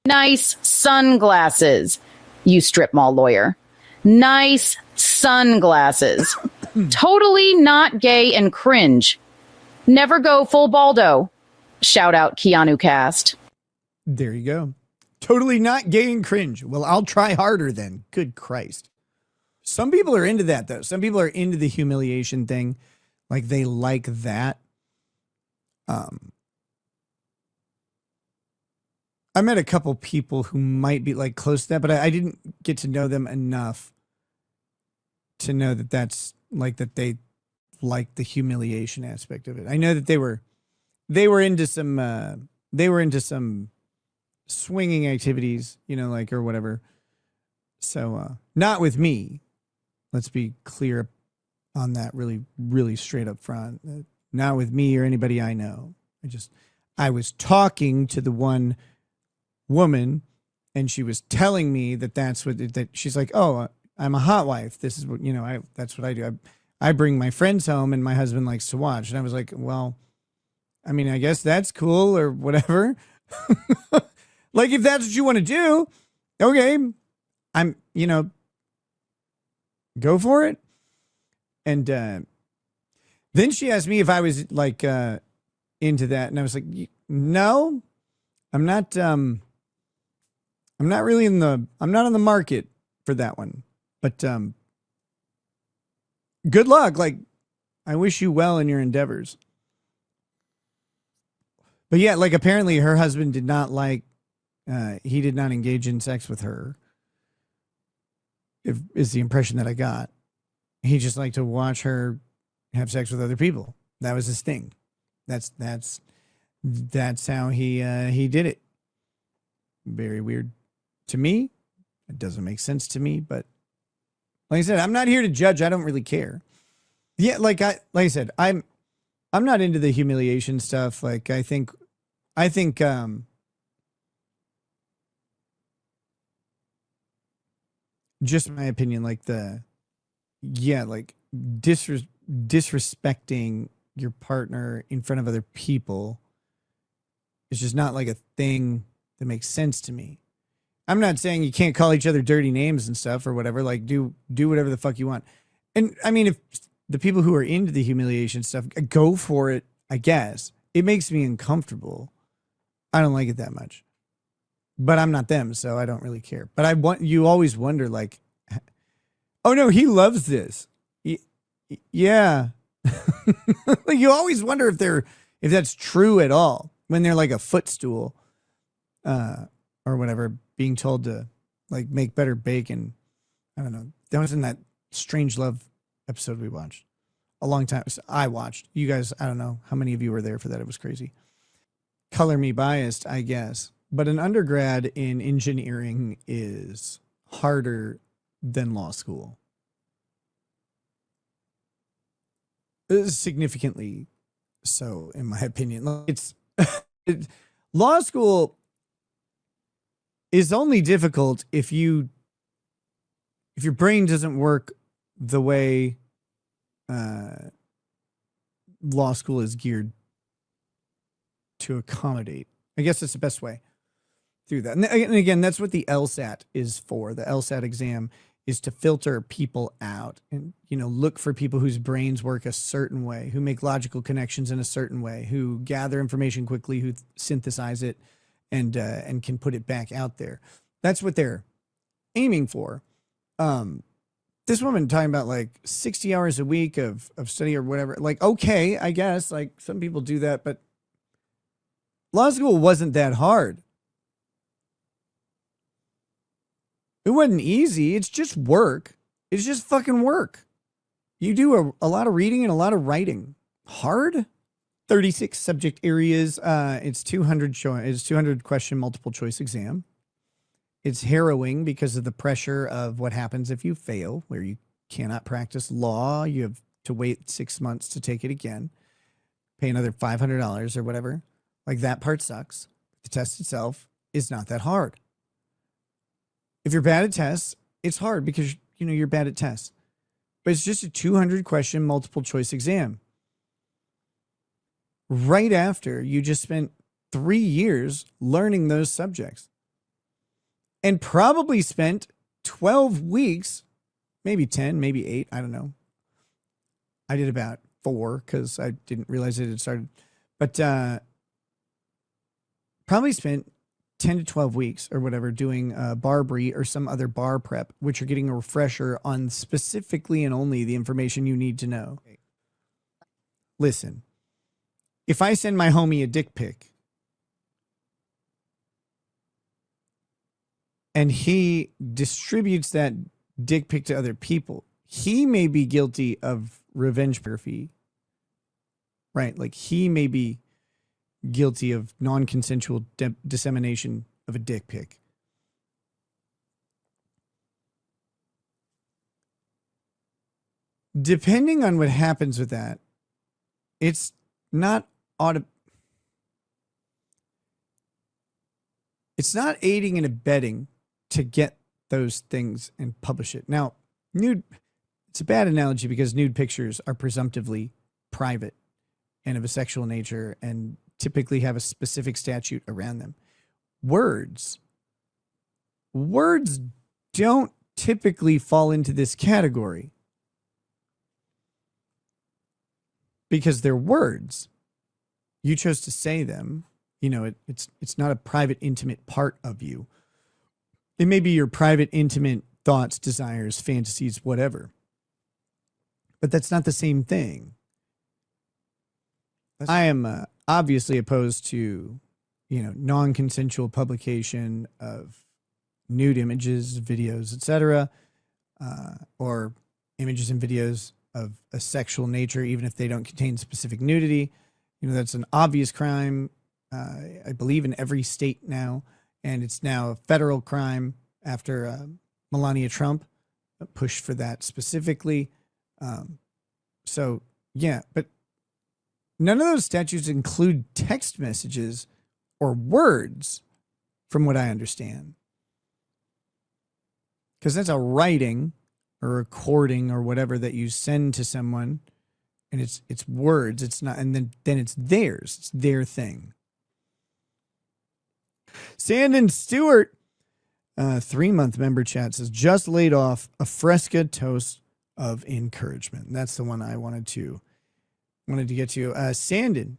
Nice sunglasses, you strip mall lawyer. Nice sunglasses. Totally not gay and cringe. Never go full Baldo. Shout out Keanu Cast. There you go. Totally not gay and cringe. Well, I'll try harder then. Good Christ. Some people are into that, though. Some people are into the humiliation thing. Like, they like that. I met a couple people who might be, like, close to that, but I didn't get to know them enough to know that that's, like, that they like the humiliation aspect of it. I know that they were into some swinging activities, you know, like, or whatever. So, not with me. Let's be clear on that really, really straight up front. Not with me or anybody I know. I was talking to the one woman and she was telling me that she's like, oh, I'm a hot wife. This is what, you know, that's what I do. I bring my friends home and my husband likes to watch. And I was like, well, I mean, I guess that's cool or whatever. Like, if that's what you want to do, okay, I'm, you know, go for it. And then she asked me if I was like into that, and I was like, no, I'm not. I'm not really I'm not on the market for that one. But good luck. Like, I wish you well in your endeavors. But yeah, like, apparently her husband did not like. He did not engage in sex with her. Is the impression that I got. He just liked to watch her have sex with other people. That was his thing. That's how he did it. Very weird to me. It doesn't make sense to me, but like I said, I'm not here to judge. I don't really care. Yeah, like I said, I'm not into the humiliation stuff. Like, I think just my opinion, like like disrespecting your partner in front of other people is just not like a thing that makes sense to me. I'm not saying you can't call each other dirty names and stuff or whatever. Like, do whatever the fuck you want. And I mean, if the people who are into the humiliation stuff, go for it, I guess. It makes me uncomfortable. I don't like it that much. But I'm not them, so I don't really care. But you always wonder, like, oh no, he loves this. Yeah. Like, you always wonder if that's true at all when they're like a footstool, or whatever, being told to like make better bacon. I don't know. That was in that Strange Love episode we watched a long time. I watched. You guys, I don't know how many of you were there for that. It was crazy. Color me biased, I guess. But an undergrad in engineering is harder than law school. Significantly so, in my opinion. Law school is only difficult if your brain doesn't work the way law school is geared to accommodate. I guess that's the best way through that. And again, that's what the Lsat is for. The Lsat exam is to filter people out and, you know, look for people whose brains work a certain way, who make logical connections in a certain way, who gather information quickly, who synthesize it and can put it back out there. That's what they're aiming for. This woman talking about like 60 hours a week of study or whatever. Like, okay, I guess like some people do that, but law school wasn't that hard. It wasn't easy. It's just work. It's just fucking work. You do a lot of reading and a lot of writing. Hard? 36 subject areas. It's 200 question multiple choice exam. It's harrowing because of the pressure of what happens if you fail, where you cannot practice law. You have to wait 6 months to take it again. Pay another $500 or whatever. Like, that part sucks. The test itself is not that hard. If you're bad at tests, it's hard because, you know, you're bad at tests. But it's just a 200 question multiple choice exam. Right after you just spent 3 years learning those subjects. and probably spent 12 weeks, maybe 10, maybe 8. I don't know. I did about 4 because I didn't realize it had started. But probably spent 10 to 12 weeks or whatever doing Barbary or some other bar prep, which are getting a refresher on specifically and only the information you need to know. Listen, if I send my homie a dick pic and he distributes that dick pic to other people, he may be guilty of revenge pornography, right? Like he may be guilty of non-consensual dissemination of a dick pic. Depending on what happens with that, it's not it's not aiding and abetting to get those things and publish it. Now, it's a bad analogy because nude pictures are presumptively private and of a sexual nature and typically have a specific statute around them. Words don't typically fall into this category because they're words. You chose to say them. You know, it's not a private, intimate part of you. It may be your private, intimate thoughts, desires, fantasies, whatever. But that's not the same thing. I am obviously opposed to, non-consensual publication of nude images, videos, etc., or images and videos of a sexual nature, even if they don't contain specific nudity. That's an obvious crime, I believe, in every state now, and it's now a federal crime after Melania Trump pushed for that specifically. So, yeah, but none of those statutes include text messages or words, from what I understand. Because that's a writing or recording or whatever that you send to someone, and it's words. It's not, and then it's theirs. It's their thing. Sandon Stewart, 3-month member chat, says, just laid off a Fresca toast of encouragement. That's the one I wanted to get to. Sandon,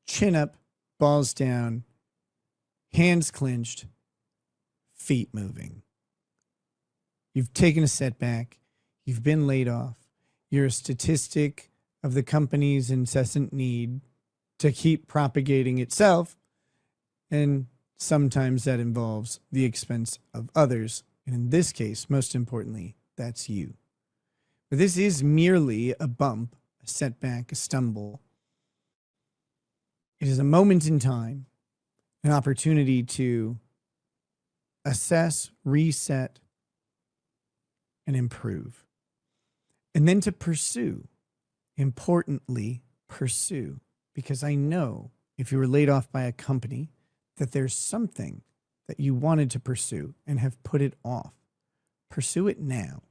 chin up, balls down, hands clenched, feet moving. You've taken a setback. You've been laid off. You're a statistic of the company's incessant need to keep propagating itself. And sometimes that involves the expense of others. And in this case, most importantly, that's you. But this is merely a bump, a setback, a stumble. It is a moment in time, an opportunity to assess, reset, and improve. And then to pursue, importantly, pursue. Because I know if you were laid off by a company, that there's something that you wanted to pursue and have put it off. Pursue it now.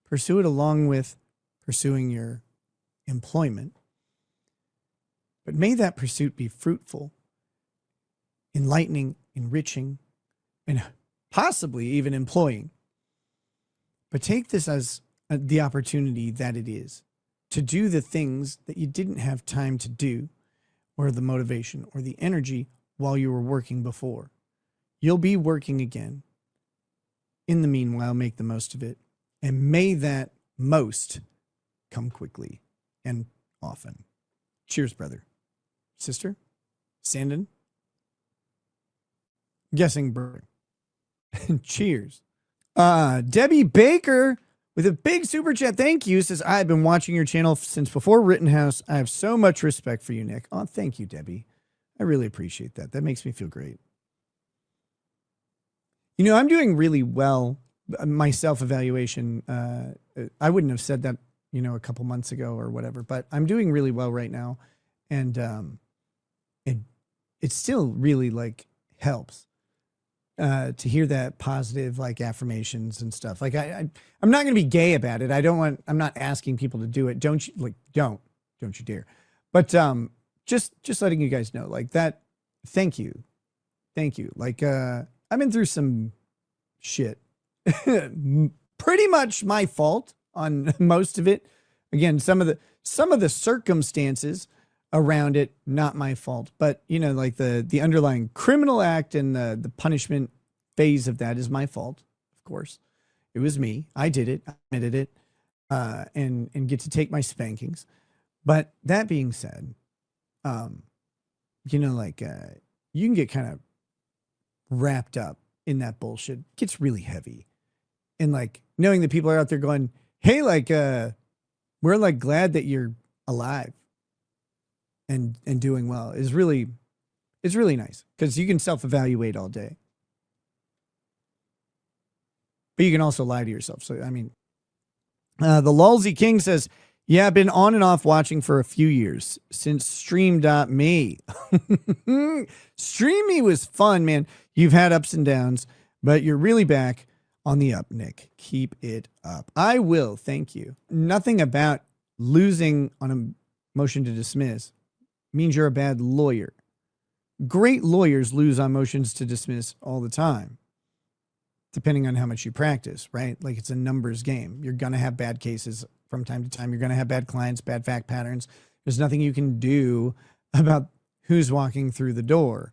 Pursue it along with pursuing your employment. But may that pursuit be fruitful, enlightening, enriching, and possibly even employing. But take this as the opportunity that it is to do the things that you didn't have time to do, or the motivation or the energy while you were working before. You'll be working again. In the meanwhile, make the most of it. And may that most come quickly and often. Cheers, brother. Sister? Sandon? Guessing brother. Cheers. Debbie Baker with a big super chat. Thank you. Says, I've been watching your channel since before Rittenhouse. I have so much respect for you, Nick. Oh, thank you, Debbie. I really appreciate that. That makes me feel great. I'm doing really well. My self-evaluation, I wouldn't have said that, a couple months ago or whatever, but I'm doing really well right now. And it still really helps to hear that positive affirmations and stuff. I'm not going to be gay about it. I'm not asking people to do it. Don't you dare. But just letting you guys know that. Thank you. Thank you. Like, I've been through some shit. Pretty much my fault on most of it. Again, some of the circumstances around it, not my fault. But, you know, like the underlying criminal act and the punishment phase of that is my fault, of course. It was me. I did it. I admitted it. And get to take my spankings. But that being said, you know, like, you can get kind of wrapped up in that bullshit. It gets really heavy. And like knowing that people are out there going, hey, like, we're like glad that you're alive and doing well is really, it's really nice because you can self-evaluate all day. But you can also lie to yourself. So, I mean, the Lulzy King says, yeah, I've been on and off watching for a few years since Stream.me. Stream.me was fun, man. You've had ups and downs, but you're really back on the up, Nick. Keep it up. I will. Thank you. Nothing about losing on a motion to dismiss means you're a bad lawyer. Great lawyers lose on motions to dismiss all the time, depending on how much you practice, right? Like it's a numbers game. You're going to have bad cases from time to time. You're going to have bad clients, bad fact patterns. There's nothing you can do about who's walking through the door.